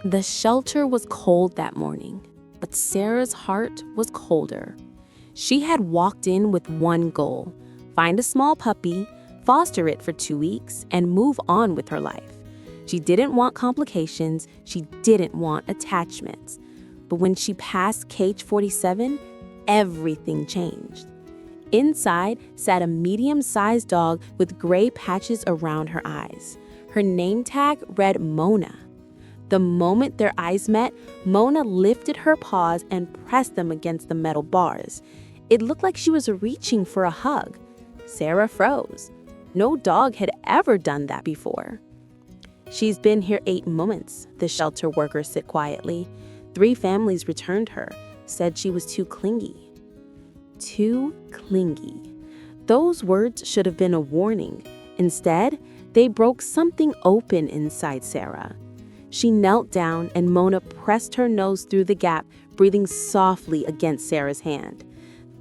The shelter was cold that morning, but Sarah's heart was colder. She had walked in with one goal: find a small puppy, foster it for 2 weeks, and move on with her life. She didn't want complications, she didn't want attachments. But when she passed cage 47, everything changed. Inside sat a medium-sized dog with gray patches around her eyes. Her name tag read Mona. The moment their eyes met, Mona lifted her paws and pressed them against the metal bars. It looked like she was reaching for a hug. Sarah froze. No dog had ever done that before. "She's been here 8 months," the shelter worker said quietly. 3 families returned her, said she was too clingy. Too clingy. Those words should have been a warning. Instead, they broke something open inside Sarah. She knelt down and Mona pressed her nose through the gap, breathing softly against Sarah's hand.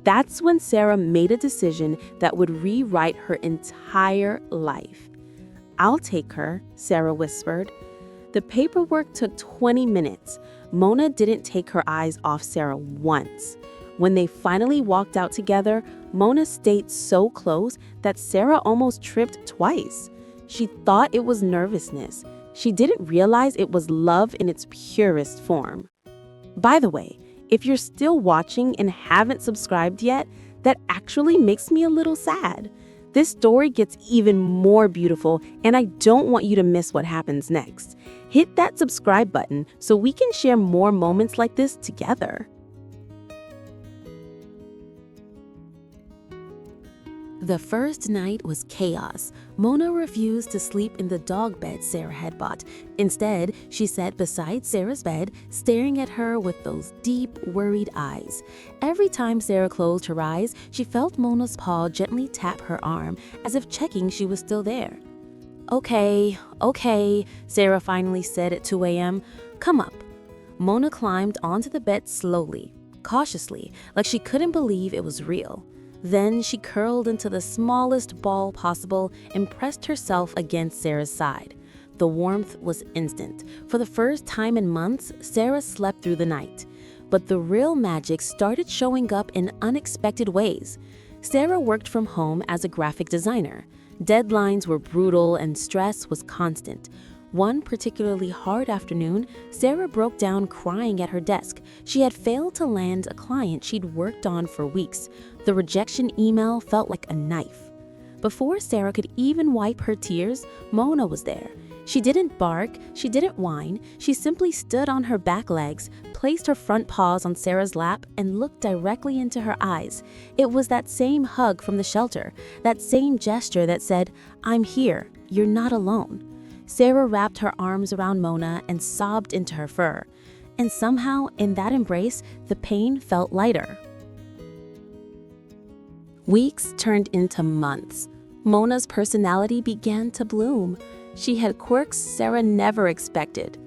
That's when Sarah made a decision that would rewrite her entire life. "I'll take her," Sarah whispered. The paperwork took 20 minutes. Mona didn't take her eyes off Sarah once. When they finally walked out together, Mona stayed so close that Sarah almost tripped twice. She thought it was nervousness. She didn't realize it was love in its purest form. By the way, if you're still watching and haven't subscribed yet, that actually makes me a little sad. This story gets even more beautiful, and I don't want you to miss what happens next. Hit that subscribe button so we can share more moments like this together. The first night was chaos. Mona refused to sleep in the dog bed Sarah had bought. Instead, she sat beside Sarah's bed, staring at her with those deep, worried eyes. Every time Sarah closed her eyes, she felt Mona's paw gently tap her arm, as if checking she was still there. Okay, Sarah finally said at 2 a.m. "Come up." Mona climbed onto the bed slowly, cautiously, like she couldn't believe it was real. Then she curled into the smallest ball possible and pressed herself against Sarah's side. The warmth was instant. For the first time in months, Sarah slept through the night. But the real magic started showing up in unexpected ways. Sarah worked from home as a graphic designer. Deadlines were brutal and stress was constant. One particularly hard afternoon, Sarah broke down crying at her desk. She had failed to land a client she'd worked on for weeks. The rejection email felt like a knife. Before Sarah could even wipe her tears, Mona was there. She didn't bark, she didn't whine, she simply stood on her back legs, placed her front paws on Sarah's lap, and looked directly into her eyes. It was that same hug from the shelter, that same gesture that said, "I'm here, you're not alone." Sarah wrapped her arms around Mona and sobbed into her fur. And somehow, in that embrace, the pain felt lighter. Weeks turned into months. Mona's personality began to bloom. She had quirks Sarah never expected.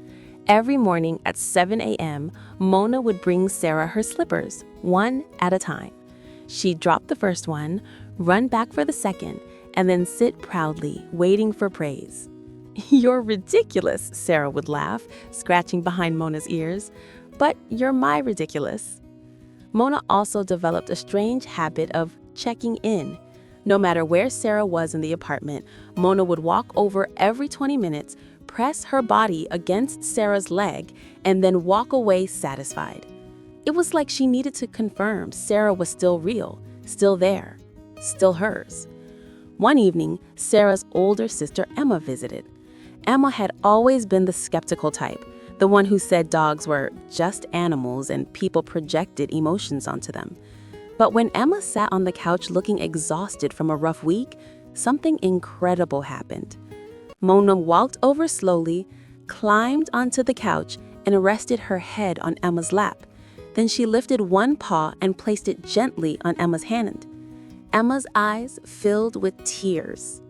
Every morning at 7 a.m., Mona would bring Sarah her slippers, one at a time. She'd drop the first one, run back for the second, and then sit proudly, waiting for praise. "You're ridiculous," Sarah would laugh, scratching behind Mona's ears. "But you're my ridiculous." Mona also developed a strange habit of checking in. No matter where Sarah was in the apartment, Mona would walk over every 20 minutes, press her body against Sarah's leg, and then walk away satisfied. It was like she needed to confirm Sarah was still real, still there, still hers. One evening, Sarah's older sister Emma visited. Emma had always been the skeptical type, the one who said dogs were just animals and people projected emotions onto them. But when Emma sat on the couch looking exhausted from a rough week, something incredible happened. Mona walked over slowly, climbed onto the couch, and rested her head on Emma's lap. Then she lifted one paw and placed it gently on Emma's hand. Emma's eyes filled with tears.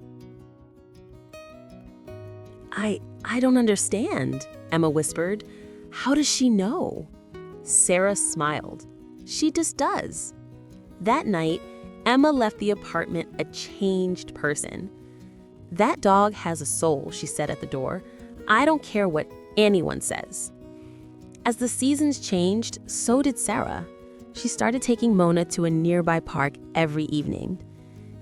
I don't understand," Emma whispered. "How does she know?" Sarah smiled. "She just does." That night, Emma left the apartment a changed person. "That dog has a soul," she said at the door. "I don't care what anyone says." As the seasons changed, so did Sarah. She started taking Mona to a nearby park every evening.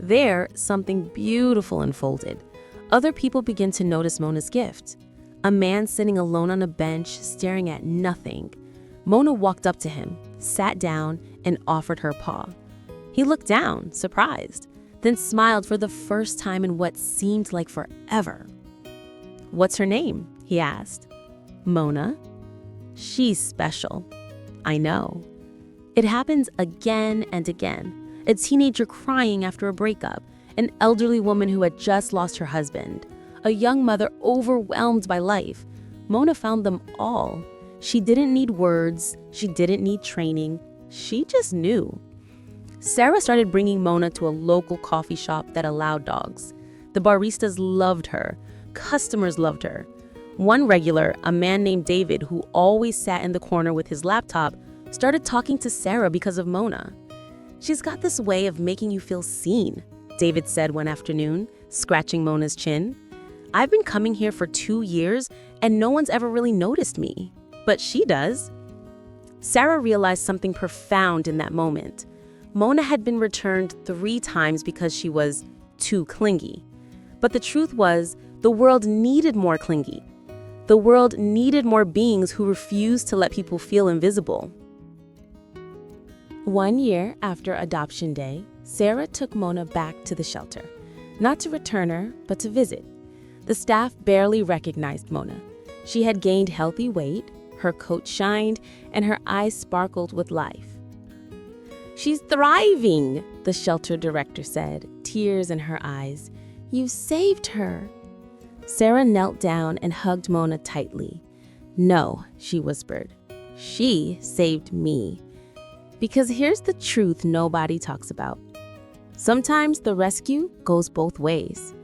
There, something beautiful unfolded. Other people began to notice Mona's gift. A man sitting alone on a bench, staring at nothing. Mona walked up to him, sat down, and offered her paw. He looked down, surprised, then smiled for the first time in what seemed like forever. "What's her name?" he asked. "Mona." "She's special." "I know." It happens again and again. A teenager crying after a breakup, an elderly woman who had just lost her husband, a young mother overwhelmed by life. Mona found them all. She didn't need words, she didn't need training, she just knew. Sarah started bringing Mona to a local coffee shop that allowed dogs. The baristas loved her, customers loved her. One regular, a man named David, who always sat in the corner with his laptop, started talking to Sarah because of Mona. "She's got this way of making you feel seen," David said one afternoon, scratching Mona's chin. "I've been coming here for 2 years and no one's ever really noticed me, but she does." Sarah realized something profound in that moment. Mona had been returned 3 times because she was too clingy. But the truth was, the world needed more clingy. The world needed more beings who refused to let people feel invisible. 1 year after Adoption Day, Sarah took Mona back to the shelter. Not to return her, but to visit. The staff barely recognized Mona. She had gained healthy weight, her coat shined, and her eyes sparkled with life. "She's thriving," the shelter director said, tears in her eyes. "You saved her." Sarah knelt down and hugged Mona tightly. "No," she whispered. "She saved me." Because here's the truth nobody talks about. Sometimes the rescue goes both ways.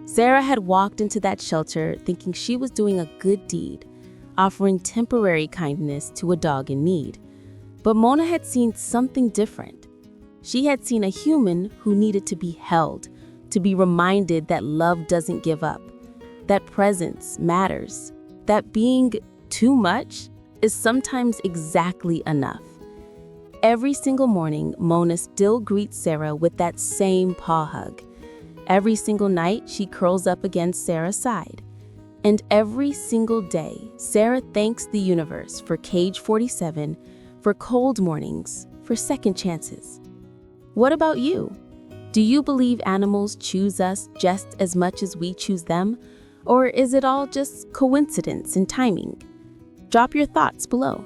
Sarah had walked into that shelter thinking she was doing a good deed, offering temporary kindness to a dog in need. But Mona had seen something different. She had seen a human who needed to be held, to be reminded that love doesn't give up, that presence matters, that being too much is sometimes exactly enough. Every single morning, Mona still greets Sarah with that same paw hug. Every single night, she curls up against Sarah's side. And every single day, Sarah thanks the universe for Cage 47, for cold mornings, for second chances. What about you? Do you believe animals choose us just as much as we choose them? Or is it all just coincidence and timing? Drop your thoughts below.